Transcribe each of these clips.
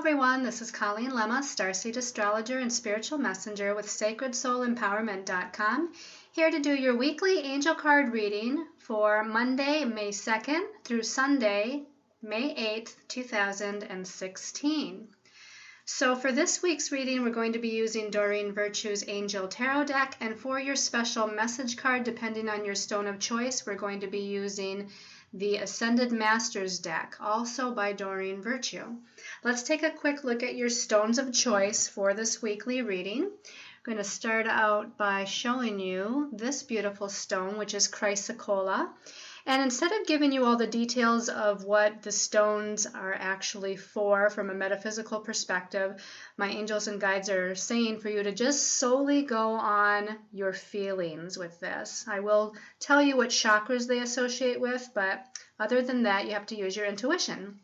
everyone, this is Colleen Lemma, Starseed Astrologer and Spiritual Messenger with SacredSoulEmpowerment.com, here to do your weekly angel card reading for Monday, May 2nd through Sunday, May 8th, 2016. So for this week's reading, we're going to be using Doreen Virtue's Angel Tarot deck, and for your special message card, depending on your stone of choice, we're going to be using the Ascended Masters deck, also by Doreen Virtue. Let's take a quick look at your stones of choice for this weekly reading. I'm going to start out by showing you this beautiful stone, which is chrysocolla. And instead of giving you all the details of what the stones are actually for from a metaphysical perspective, my angels and guides are saying for you to just solely go on your feelings with this. I will tell you what chakras they associate with, but other than that, you have to use your intuition.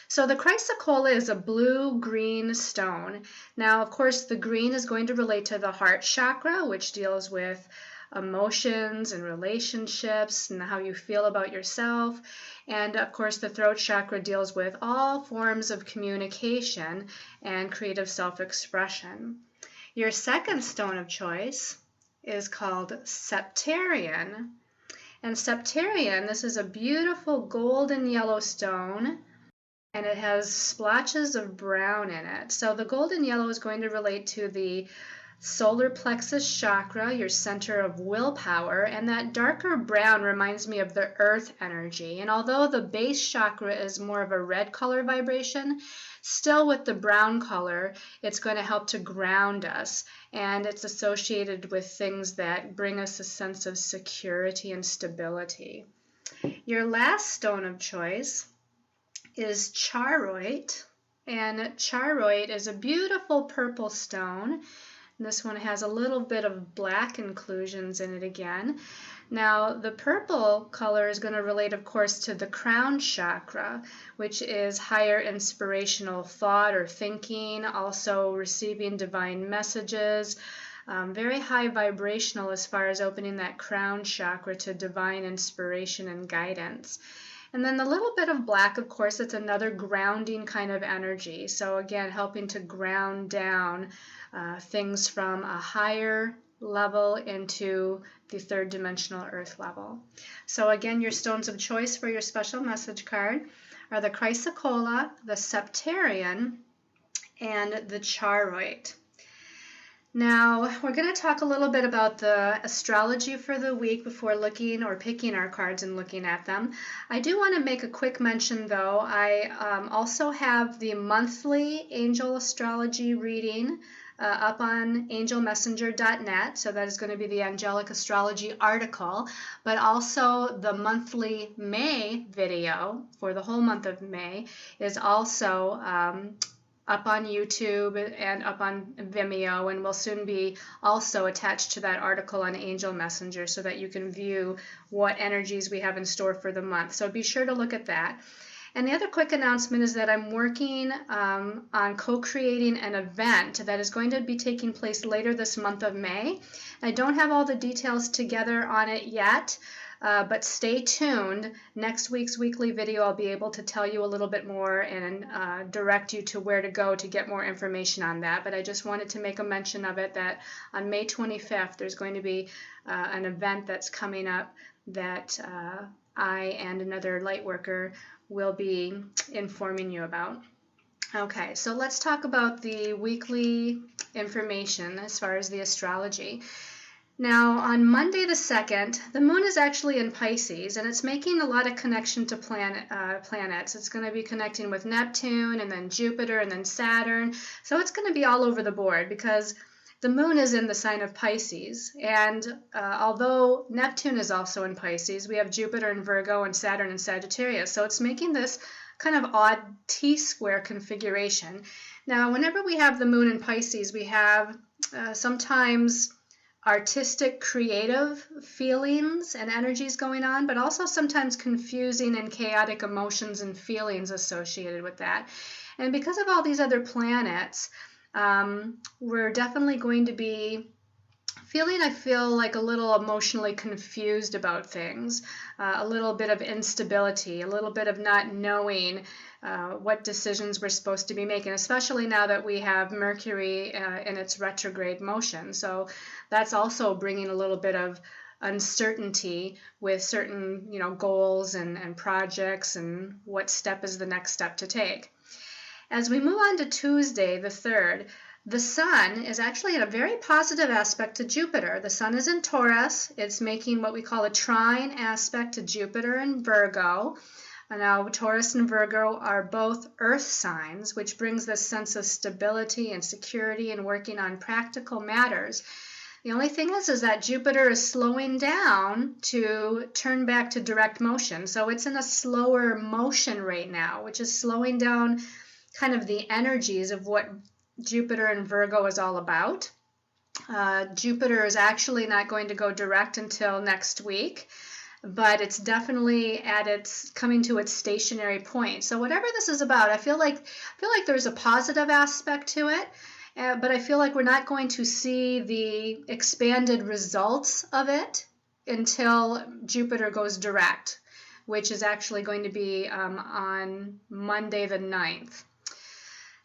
So the chrysocolla is a blue-green stone. Now, of course, the green is going to relate to the heart chakra, which deals with emotions and relationships and how you feel about yourself. And of course, the throat chakra deals with all forms of communication and creative self-expression. Your second stone of choice is called septarian. And septarian, this is a beautiful golden yellow stone, and it has splotches of brown in it. So the golden yellow is going to relate to the solar plexus chakra, your center of willpower, and that darker brown reminds me of the earth energy. And although the base chakra is more of a red color vibration, still with the brown color, it's going to help to ground us, and it's associated with things that bring us a sense of security and stability. Your last stone of choice is charoite, and charoite is a beautiful purple stone. This one has a little bit of black inclusions in it again. Now, the purple color is going to relate, of course, to the crown chakra, which is higher inspirational thought or thinking, also receiving divine messages, very high vibrational as far as opening that crown chakra to divine inspiration and guidance. And then the little bit of black, of course, it's another grounding kind of energy. So again, helping to ground down things from a higher level into the third dimensional earth level. So again, your stones of choice for your special message card are the chrysocolla, the septarian, and the charoite. Now, we're going to talk a little bit about the astrology for the week before looking or picking our cards and looking at them. I do want to make a quick mention, though. I also have the monthly angel astrology reading up on angelmessenger.net, so that is going to be the angelic astrology article, but also the monthly May video for the whole month of May is also up on YouTube and up on Vimeo, and will soon be also attached to that article on Angel Messenger so that you can view what energies we have in store for the month. So be sure to look at that. And the other quick announcement is that I'm working on co-creating an event that is going to be taking place later this month of May. I don't have all the details together on it yet, but stay tuned. Next week's weekly video, I'll be able to tell you a little bit more and direct you to where to go to get more information on that. But I just wanted to make a mention of it, that on May 25th, there's going to be an event that's coming up that I and another light worker will be informing you about. Okay, so let's talk about the weekly information as far as the astrology. Now, on Monday the 2nd, the moon is actually in Pisces, and it's making a lot of connection to planets. It's going to be connecting with Neptune, and then Jupiter, and then Saturn. So it's going to be all over the board because the moon is in the sign of Pisces. And although Neptune is also in Pisces, we have Jupiter in Virgo and Saturn in Sagittarius. So it's making this kind of odd T-square configuration. Now, whenever we have the moon in Pisces, we have sometimes artistic, creative feelings and energies going on, but also sometimes confusing and chaotic emotions and feelings associated with that. And because of all these other planets, we're definitely going to be I feel like a little emotionally confused about things, a little bit of instability, a little bit of not knowing what decisions we're supposed to be making, especially now that we have Mercury in its retrograde motion. So that's also bringing a little bit of uncertainty with certain, goals and projects, and what step is the next step to take. As we move on to Tuesday, the 3rd, the Sun is actually in a very positive aspect to Jupiter. The Sun is in Taurus. It's making what we call a trine aspect to Jupiter and Virgo. Now, Taurus and Virgo are both earth signs, which brings this sense of stability and security and working on practical matters. The only thing is that Jupiter is slowing down to turn back to direct motion. So it's in a slower motion right now, which is slowing down kind of the energies of what Jupiter and Virgo is all about. Jupiter is actually not going to go direct until next week, but it's definitely coming to its stationary point. So whatever this is about, I feel like there's a positive aspect to it, but I feel like we're not going to see the expanded results of it until Jupiter goes direct, which is actually going to be on Monday the 9th.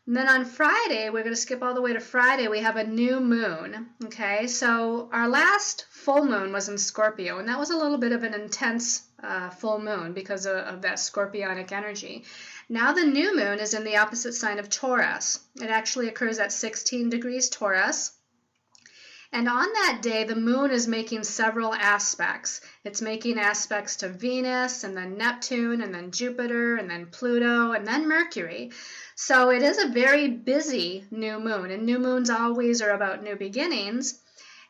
And then on Friday, we're going to skip all the way to Friday, we have a new moon. Okay, so our last full moon was in Scorpio, and that was a little bit of an intense full moon because of that scorpionic energy. Now the new moon is in the opposite sign of Taurus. It actually occurs at 16 degrees Taurus. And on that day, the moon is making several aspects. It's making aspects to Venus, and then Neptune, and then Jupiter, and then Pluto, and then Mercury. So it is a very busy new moon, and new moons always are about new beginnings.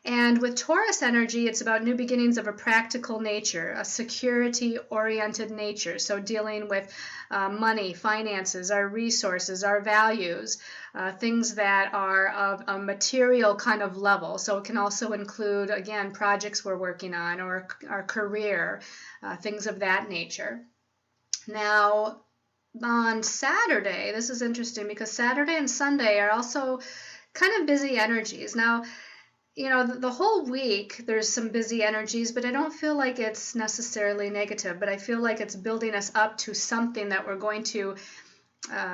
And with Taurus energy, it's about new beginnings of a practical nature, a security-oriented nature. So dealing with money, finances, our resources, our values, things that are of a material kind of level. So it can also include, again, projects we're working on, or our career, things of that nature. Now, on Saturday, this is interesting because Saturday and Sunday are also kind of busy energies. Now, the whole week there's some busy energies, but I don't feel like it's necessarily negative, but I feel like it's building us up to something that we're going to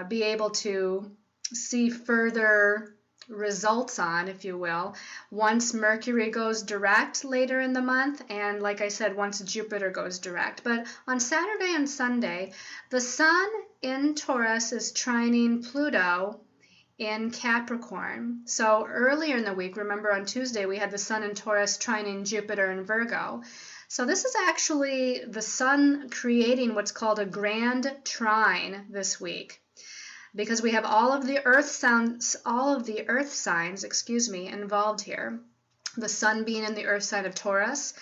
be able to see further results on, if you will, once Mercury goes direct later in the month, and like I said, once Jupiter goes direct. But on Saturday and Sunday, the Sun in Taurus is trining Pluto in Capricorn. So earlier in the week, remember on Tuesday, we had the Sun in Taurus trining Jupiter in Virgo. So this is actually the Sun creating what's called a grand trine this week, because we have all of the earth signs, involved here. The Sun being in the earth sign of Taurus,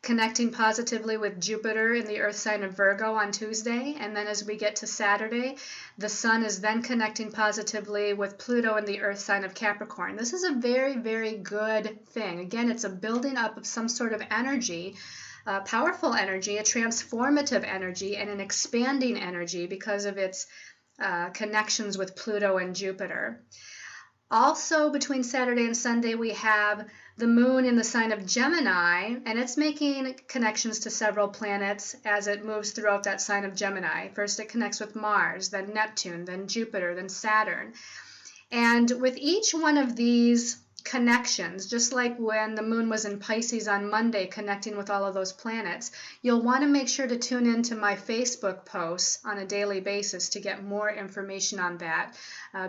connecting positively with Jupiter in the earth sign of Virgo on Tuesday, and then as we get to Saturday, the Sun is then connecting positively with Pluto in the earth sign of Capricorn. This is a very, very good thing. Again, it's a building up of some sort of energy, powerful energy, a transformative energy, and an expanding energy because of its connections with Pluto and Jupiter. Also, between Saturday and Sunday, we have the moon in the sign of Gemini, and it's making connections to several planets as it moves throughout that sign of Gemini. First, it connects with Mars, then Neptune, then Jupiter, then Saturn. And with each one of these connections, just like when the moon was in Pisces on Monday connecting with all of those planets, you'll want to make sure to tune into my Facebook posts on a daily basis to get more information on that.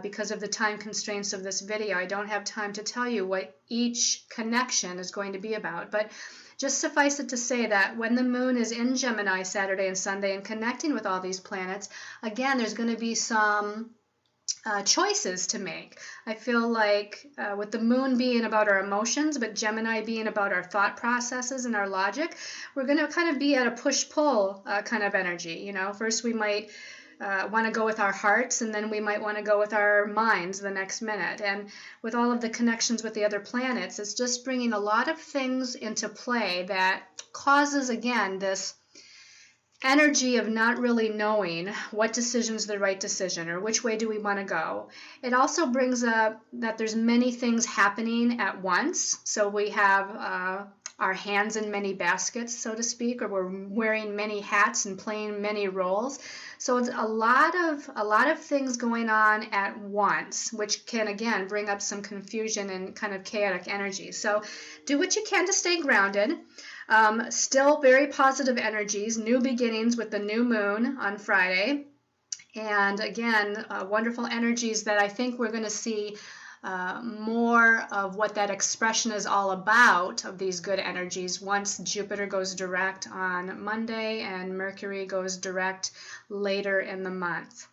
Because of the time constraints of this video, I don't have time to tell you what each connection is going to be about, but just suffice it to say that when the moon is in Gemini Saturday and Sunday and connecting with all these planets, again, there's going to be some choices to make. I feel like with the moon being about our emotions, but Gemini being about our thought processes and our logic, we're going to kind of be at a push-pull kind of energy. First we might want to go with our hearts, and then we might want to go with our minds the next minute. And with all of the connections with the other planets, it's just bringing a lot of things into play that causes, again, this energy of not really knowing what decision is the right decision or which way do we want to go. It also brings up that there's many things happening at once. So we have our hands in many baskets, so to speak, or we're wearing many hats and playing many roles. So it's a lot of things going on at once, which can again bring up some confusion and kind of chaotic energy. So do what you can to stay grounded. Still very positive energies, new beginnings with the new moon on Friday. And again, wonderful energies that I think we're going to see more of what that expression is all about, of these good energies, once Jupiter goes direct on Monday and Mercury goes direct later in the month.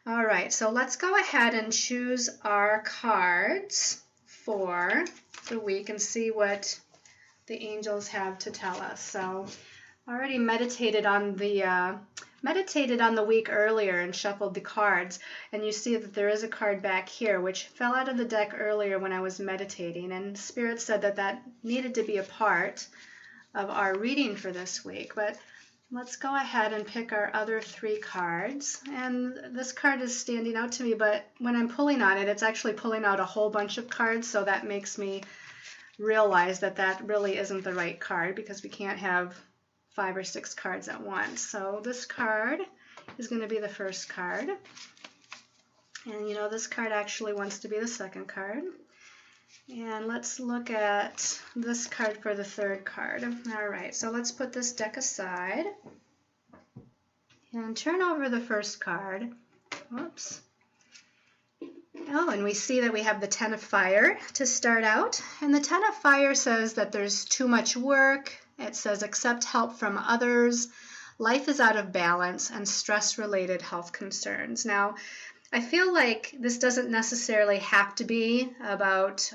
All right, so let's go ahead and choose our cards for the week and see what the angels have to tell us. So I already meditated on the week earlier and shuffled the cards, and you see that there is a card back here which fell out of the deck earlier when I was meditating, and Spirit said that that needed to be a part of our reading for this week. But let's go ahead and pick our other 3 cards, and this card is standing out to me, but when I'm pulling on it, it's actually pulling out a whole bunch of cards, so that makes me realize that that really isn't the right card, because we can't have 5 or 6 cards at once. So this card is going to be the first card. And you know, this card actually wants to be the second card. And let's look at this card for the third card. All right, so let's put this deck aside and turn over the first card. Whoops. Oh, and we see that we have the Ten of Fire to start out. And the Ten of Fire says that there's too much work. It says accept help from others, life is out of balance, and stress-related health concerns. Now, I feel like this doesn't necessarily have to be about,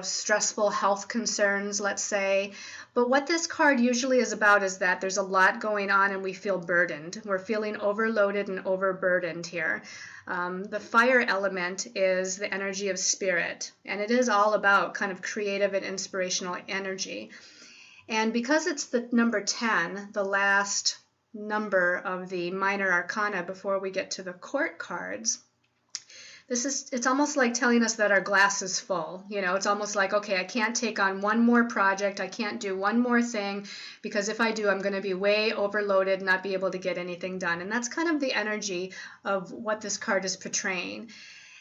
stressful health concerns, let's say. But what this card usually is about is that there's a lot going on and we feel burdened. We're feeling overloaded and overburdened here. The fire element is the energy of spirit, and it is all about kind of creative and inspirational energy. And because it's the number 10, the last number of the minor arcana before we get to the court cards, it's almost like telling us that our glass is full. You know, it's almost like, okay, I can't take on one more project, I can't do one more thing, because if I do, I'm going to be way overloaded, not be able to get anything done. And that's kind of the energy of what this card is portraying.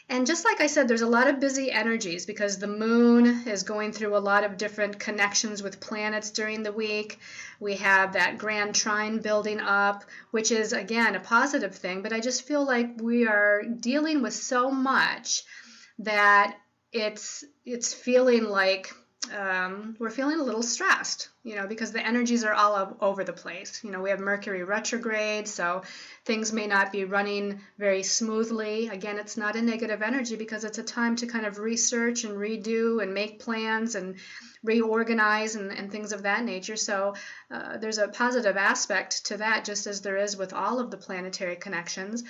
And just like I said, there's a lot of busy energies because the moon is going through a lot of different connections with planets during the week. We have that grand trine building up, which is, again, a positive thing. But I just feel like we are dealing with so much that it's feeling like we're feeling a little stressed, because the energies are all over the place. We have Mercury retrograde, so things may not be running very smoothly. Again, it's not a negative energy because it's a time to kind of research and redo and make plans and reorganize and things of that nature. So there's a positive aspect to that, just as there is with all of the planetary connections.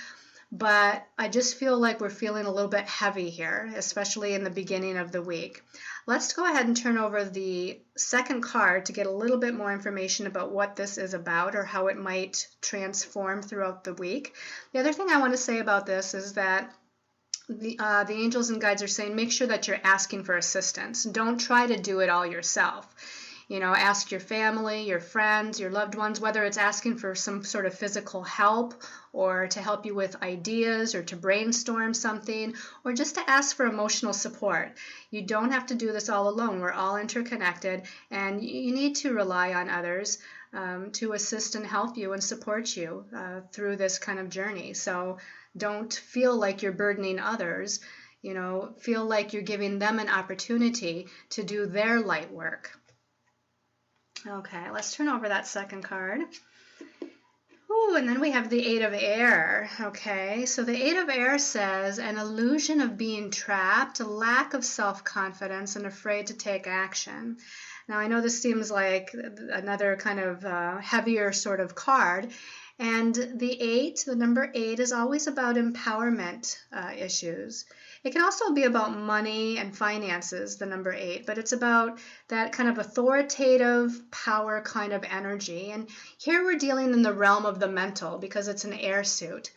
But I just feel like we're feeling a little bit heavy here, especially in the beginning of the week. Let's go ahead and turn over the second card to get a little bit more information about what this is about or how it might transform throughout the week. The other thing I want to say about this is that the angels and guides are saying make sure that you're asking for assistance. Don't try to do it all yourself. Ask your family, your friends, your loved ones, whether it's asking for some sort of physical help or to help you with ideas or to brainstorm something or just to ask for emotional support. You don't have to do this all alone. We're all interconnected, and you need to rely on others to assist and help you and support you through this kind of journey. So don't feel like you're burdening others. Feel like you're giving them an opportunity to do their light work. Okay, let's turn over that second card. Ooh, and then we have the Eight of Air. Okay, so the Eight of Air says an illusion of being trapped, a lack of self-confidence, and afraid to take action. Now, I know this seems like another kind of heavier sort of card. And the number 8, is always about empowerment issues. It can also be about money and finances, the number 8, but it's about that kind of authoritative power kind of energy. And here we're dealing in the realm of the mental because it's an air suit.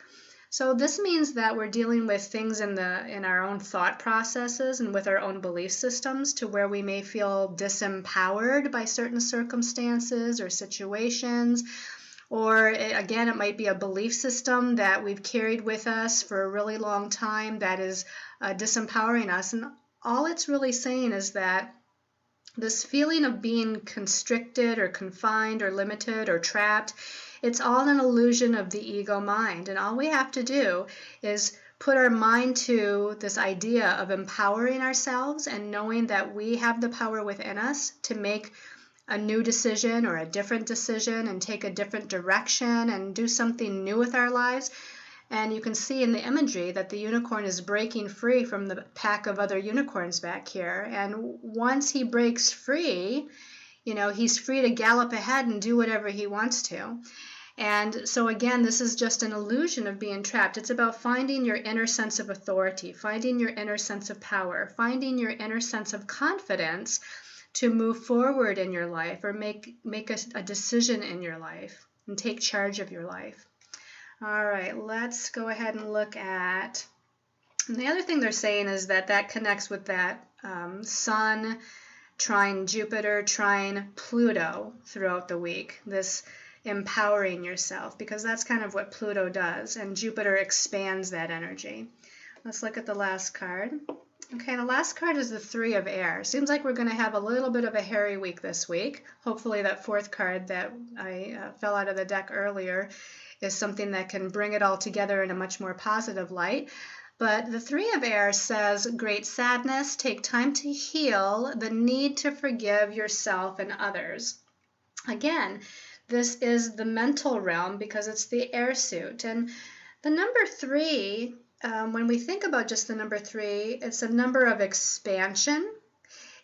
So this means that we're dealing with things in our own thought processes and with our own belief systems to where we may feel disempowered by certain circumstances or situations. Or again, it might be a belief system that we've carried with us for a really long time that is disempowering us. And all it's really saying is that this feeling of being constricted or confined or limited or trapped, it's all an illusion of the ego mind. And all we have to do is put our mind to this idea of empowering ourselves and knowing that we have the power within us to make a new decision or a different decision and take a different direction and do something new with our lives. And you can see in the imagery that the unicorn is breaking free from the pack of other unicorns back here. And once he breaks free, he's free to gallop ahead and do whatever he wants to. And so again, this is just an illusion of being trapped. It's about finding your inner sense of authority, finding your inner sense of power, finding your inner sense of confidence to move forward in your life or make a decision in your life and take charge of your life. All right, let's go ahead and look at, and the other thing they're saying is that connects with that Sun trine Jupiter, trine Pluto throughout the week, this empowering yourself, because that's kind of what Pluto does, and Jupiter expands that energy. Let's look at the last card. Okay, the last card is the Three of Air. Seems like we're going to have a little bit of a hairy week this week. Hopefully that fourth card that I fell out of the deck earlier is something that can bring it all together in a much more positive light. But the Three of Air says, great sadness, take time to heal, the need to forgive yourself and others. Again, this is the mental realm because it's the air suit. And the number 3, when we think about just the number 3, it's a number of expansion.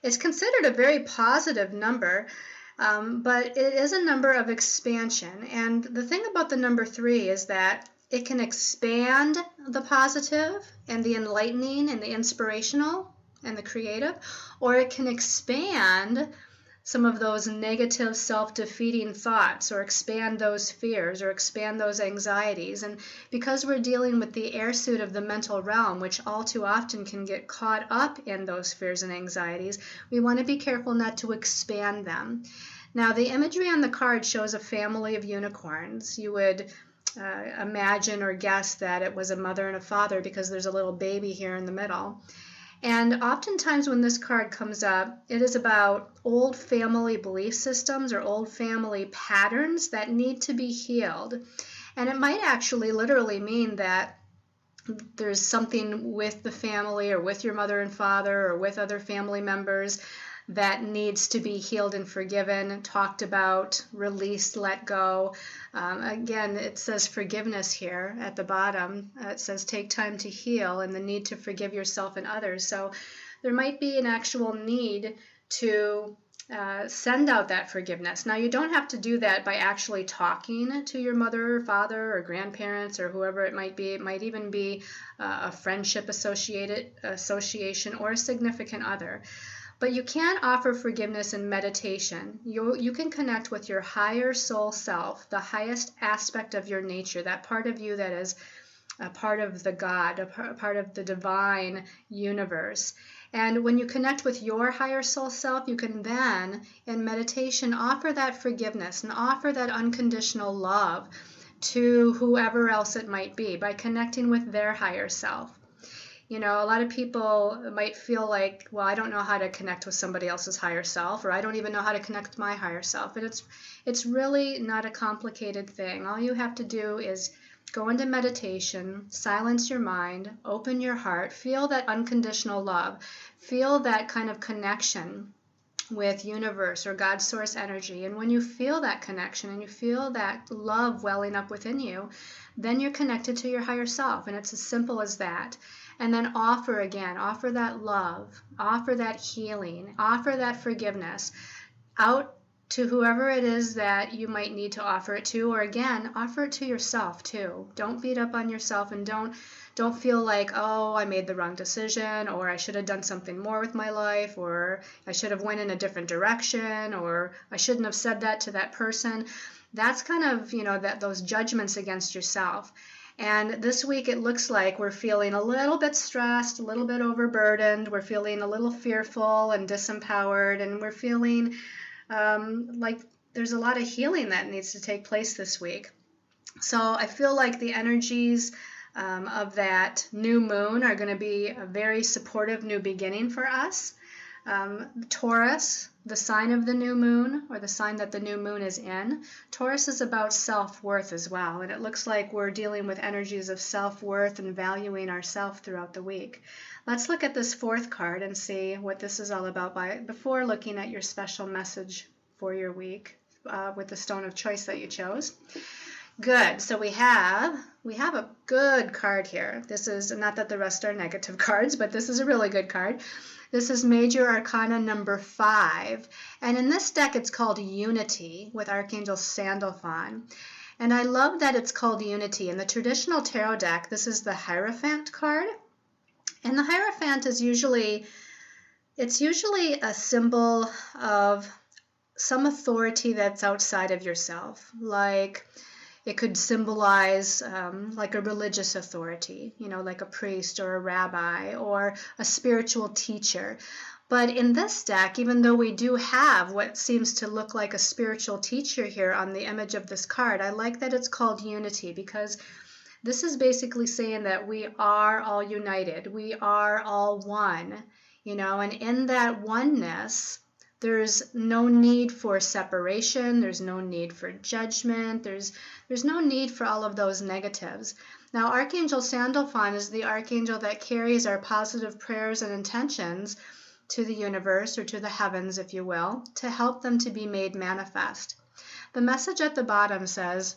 It's considered a very positive number. But it is a number of expansion. And the thing about the number 3 is that it can expand the positive and the enlightening and the inspirational and the creative, or it can expand some of those negative self-defeating thoughts, or expand those fears, or expand those anxieties. And because we're dealing with the air suit of the mental realm, which all too often can get caught up in those fears and anxieties, we want to be careful not to expand them. Now, the imagery on the card shows a family of unicorns. You would imagine or guess that it was a mother and a father because there's a little baby here in the middle. And oftentimes when this card comes up, it is about old family belief systems or old family patterns that need to be healed. And it might actually literally mean that there's something with the family or with your mother and father or with other family members that needs to be healed and forgiven, talked about, released, let go. Again, it says forgiveness here at the bottom. It says take time to heal and the need to forgive yourself and others. So there might be an actual need to send out that forgiveness. Now, you don't have to do that by actually talking to your mother or father or grandparents or whoever it might be. It might even be a friendship association or a significant other. But you can offer forgiveness in meditation. You can connect with your higher soul self, the highest aspect of your nature, that part of you that is a part of the God, a part of the divine universe. And when you connect with your higher soul self, you can then, in meditation, offer that forgiveness and offer that unconditional love to whoever else it might be by connecting with their higher self. You know, a lot of people might feel like, well, I don't know how to connect with somebody else's higher self, or I don't even know how to connect with my higher self. And it's really not a complicated thing. All you have to do is go into meditation, silence your mind, open your heart, feel that unconditional love, feel that kind of connection with universe or God's source energy. And when you feel that connection and you feel that love welling up within you, then you're connected to your higher self. And it's as simple as that. And then offer that love, offer that healing, offer that forgiveness out to whoever it is that you might need to offer it to, or again, offer it to yourself too. Don't beat up on yourself and don't feel like, oh, I made the wrong decision, or I should have done something more with my life, or I should have went in a different direction, or I shouldn't have said that to that person. That's kind of, those judgments against yourself. And this week it looks like we're feeling a little bit stressed, a little bit overburdened. We're feeling a little fearful and disempowered, and we're feeling like there's a lot of healing that needs to take place this week. So I feel like the energies of that new moon are going to be a very supportive new beginning for us. Taurus, the sign of the new moon, or the sign that the new moon is in, Taurus is about self-worth as well, and it looks like we're dealing with energies of self-worth and valuing ourselves throughout the week. Let's look at this fourth card and see what this is all about before looking at your special message for your week with the stone of choice that you chose. Good. So we have a good card here. This is not that the rest are negative cards, but this is a really good card. This is Major Arcana number 5. And in this deck, it's called Unity with Archangel Sandalphon. And I love that it's called Unity. In the traditional tarot deck, this is the Hierophant card. And the Hierophant is usually a symbol of some authority that's outside of yourself. Like, it could symbolize like a religious authority, like a priest or a rabbi or a spiritual teacher. But in this deck, even though we do have what seems to look like a spiritual teacher here on the image of this card, I like that it's called Unity, because this is basically saying that we are all united. We are all one, and in that oneness, there's no need for separation. There's no need for judgment. There's no need for all of those negatives. Now, Archangel Sandalphon is the archangel that carries our positive prayers and intentions to the universe, or to the heavens, if you will, to help them to be made manifest. The message at the bottom says,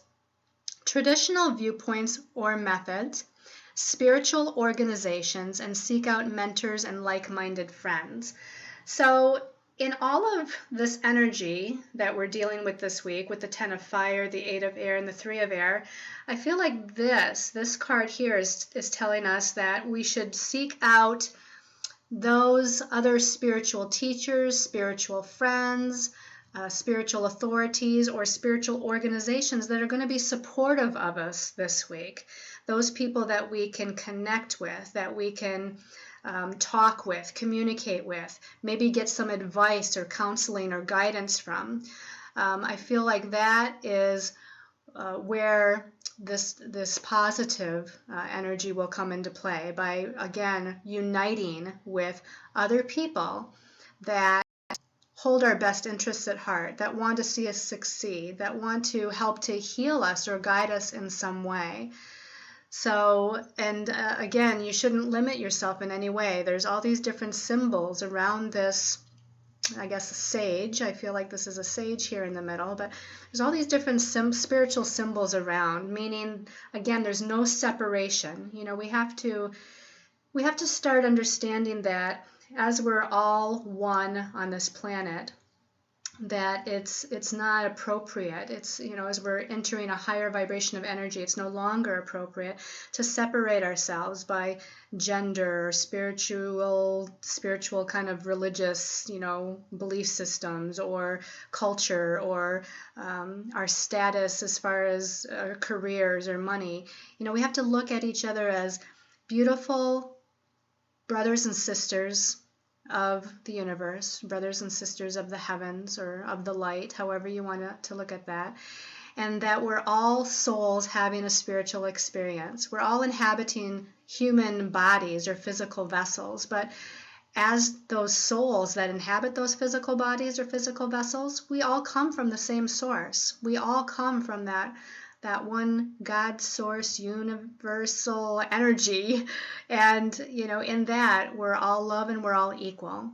traditional viewpoints or methods, spiritual organizations, and seek out mentors and like-minded friends. So, in all of this energy that we're dealing with this week, with the 10 of fire, the 8 of air, and the 3 of air, I feel like this card here is telling us that we should seek out those other spiritual teachers, spiritual friends, spiritual authorities, or spiritual organizations that are going to be supportive of us this week. Those people that we can connect with, that we can talk with, communicate with, maybe get some advice or counseling or guidance from. I feel like that is where this positive energy will come into play, by, again, uniting with other people that hold our best interests at heart, that want to see us succeed, that want to help to heal us or guide us in some way. So, and again, you shouldn't limit yourself in any way. There's all these different symbols around this, I guess, a sage. I feel like this is a sage here in the middle, but there's all these different spiritual symbols around, meaning, again, there's no separation. We have to start understanding that as we're all one on this planet, that it's not appropriate. It's, as we're entering a higher vibration of energy, it's no longer appropriate to separate ourselves by gender or spiritual kind of religious, belief systems, or culture, or our status as far as our careers or money. We have to look at each other as beautiful brothers and sisters of the universe, brothers and sisters of the heavens, or of the light, however you want to look at that, and that we're all souls having a spiritual experience. We're all inhabiting human bodies or physical vessels, but as those souls that inhabit those physical bodies or physical vessels, we all come from the same source. We all come from that one God source, universal energy, and in that we're all love and we're all equal.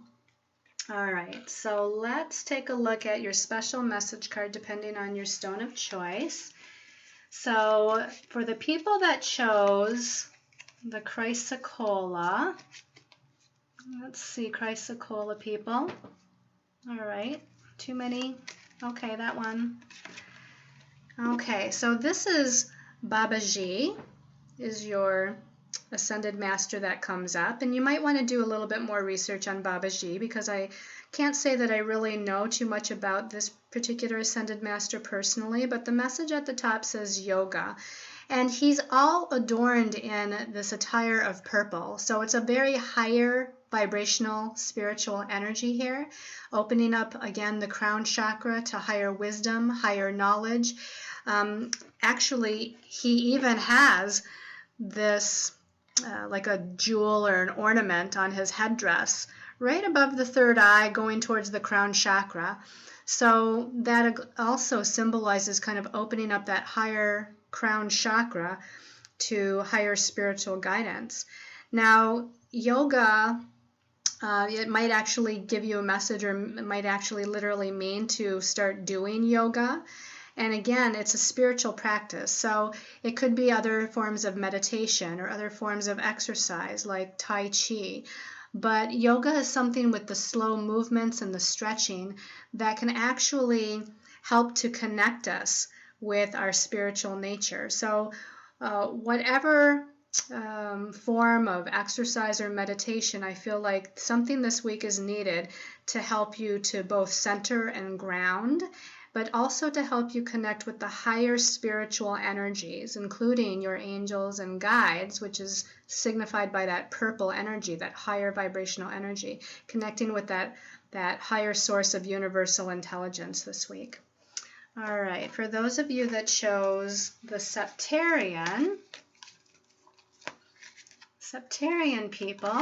All right, so let's take a look at your special message card depending on your stone of choice. So for the people that chose the Chrysocolla, let's see, Chrysocolla people. All right, too many. Okay, that one. Okay, so this is Babaji, is your Ascended Master that comes up. And you might want to do a little bit more research on Babaji, because I can't say that I really know too much about this particular Ascended Master personally, but the message at the top says yoga. And he's all adorned in this attire of purple. So it's a very higher vibrational spiritual energy here, opening up again the crown chakra to higher wisdom, higher knowledge. Actually, he even has this like a jewel or an ornament on his headdress right above the third eye going towards the crown chakra. So that also symbolizes kind of opening up that higher crown chakra to higher spiritual guidance. Now, yoga, it might actually give you a message, or it might actually literally mean to start doing yoga. And again, it's a spiritual practice. So it could be other forms of meditation or other forms of exercise like Tai Chi. But yoga is something with the slow movements and the stretching that can actually help to connect us with our spiritual nature. So whatever form of exercise or meditation, I feel like something this week is needed to help you to both center and ground, but also to help you connect with the higher spiritual energies, including your angels and guides, which is signified by that purple energy, that higher vibrational energy, connecting with that higher source of universal intelligence this week. All right, for those of you that chose the Septarian people,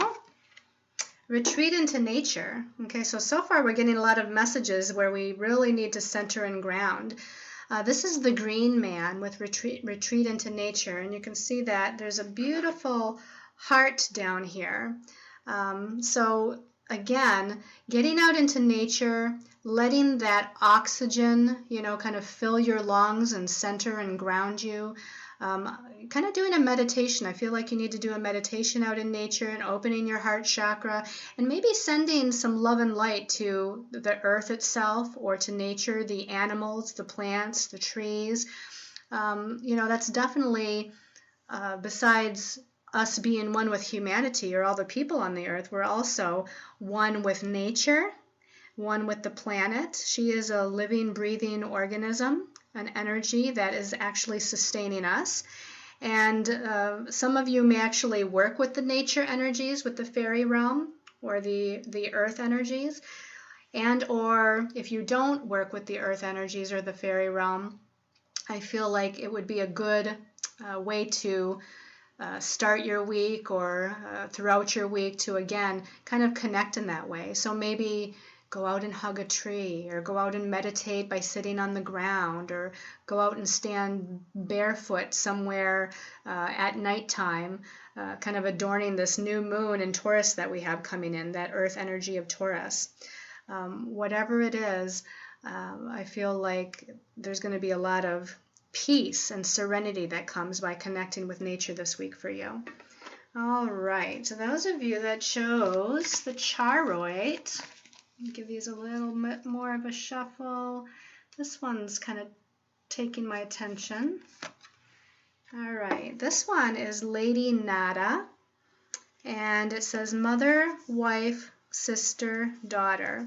retreat into nature. Okay, so far we're getting a lot of messages where we really need to center and ground. This is the green man with retreat into nature, and you can see that there's a beautiful heart down here. So again, getting out into nature, letting that oxygen, kind of fill your lungs and center and ground you. Kind of doing a meditation. I feel like you need to do a meditation out in nature and opening your heart chakra, and maybe sending some love and light to the earth itself, or to nature, the animals, the plants, the trees. That's definitely, besides us being one with humanity or all the people on the earth, we're also one with nature, one with the planet. She is a living, breathing organism, an energy that is actually sustaining us. And some of you may actually work with the nature energies, with the fairy realm or the earth energies. And or if you don't work with the earth energies or the fairy realm, I feel like it would be a good way to start your week or throughout your week to, again, kind of connect in that way. So maybe go out and hug a tree, or go out and meditate by sitting on the ground, or go out and stand barefoot somewhere at nighttime, kind of adorning this new moon in Taurus that we have coming in, that earth energy of Taurus. Whatever it is, I feel like there's going to be a lot of peace and serenity that comes by connecting with nature this week for you. All right, so those of you that chose the Charoite, give these a little bit more of a shuffle. This one's kind of taking my attention. All right, this one is Lady Nada, and it says mother, wife, sister, daughter.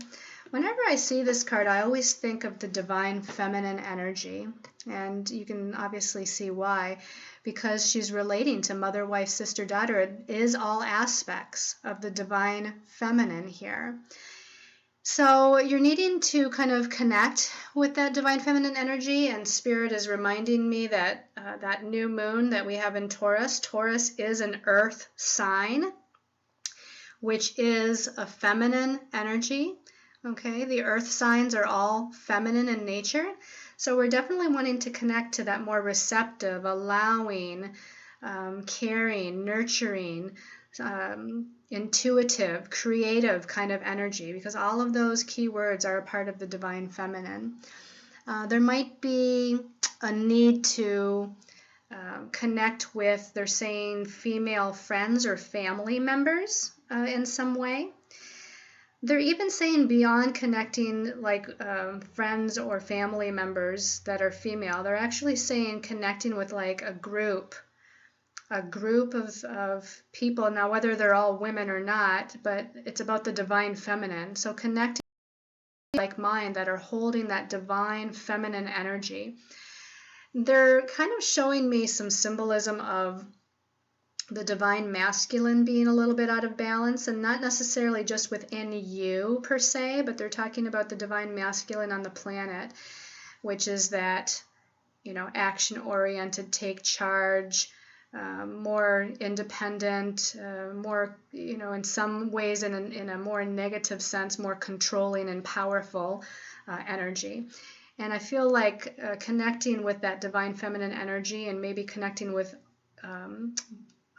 Whenever I see this card, I always think of the divine feminine energy, and you can obviously see why, because she's relating to mother, wife, sister, daughter. It is all aspects of the divine feminine here. So you're needing to kind of connect with that divine feminine energy, and Spirit is reminding me that that new moon that we have in Taurus, Taurus is an earth sign, which is a feminine energy. Okay, the earth signs are all feminine in nature. So we're definitely wanting to connect to that more receptive, allowing, caring, nurturing, intuitive, creative kind of energy, because all of those key words are a part of the divine feminine. There might be a need to connect with, they're saying, female friends or family members in some way. They're even saying beyond connecting like friends or family members that are female, they're actually saying connecting with like a group of people. Now, whether they're all women or not, but it's about the divine feminine. So connecting like mine that are holding that divine feminine energy. They're kind of showing me some symbolism of the divine masculine being a little bit out of balance, and not necessarily just within you per se, but they're talking about the divine masculine on the planet, which is that, action oriented, take charge, more independent, more, in some ways in a more negative sense, more controlling and powerful energy. And I feel like connecting with that divine feminine energy, and maybe connecting with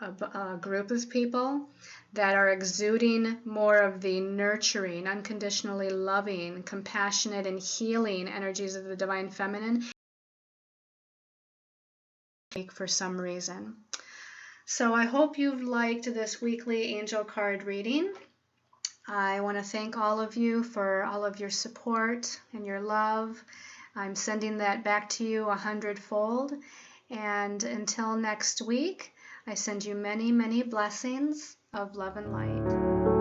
a group of people that are exuding more of the nurturing, unconditionally loving, compassionate, and healing energies of the divine feminine for some reason. So I hope you've liked this weekly angel card reading. I want to thank all of you for all of your support and your love. I'm sending that back to you 100-fold. And until next week, I send you many, many blessings of love and light.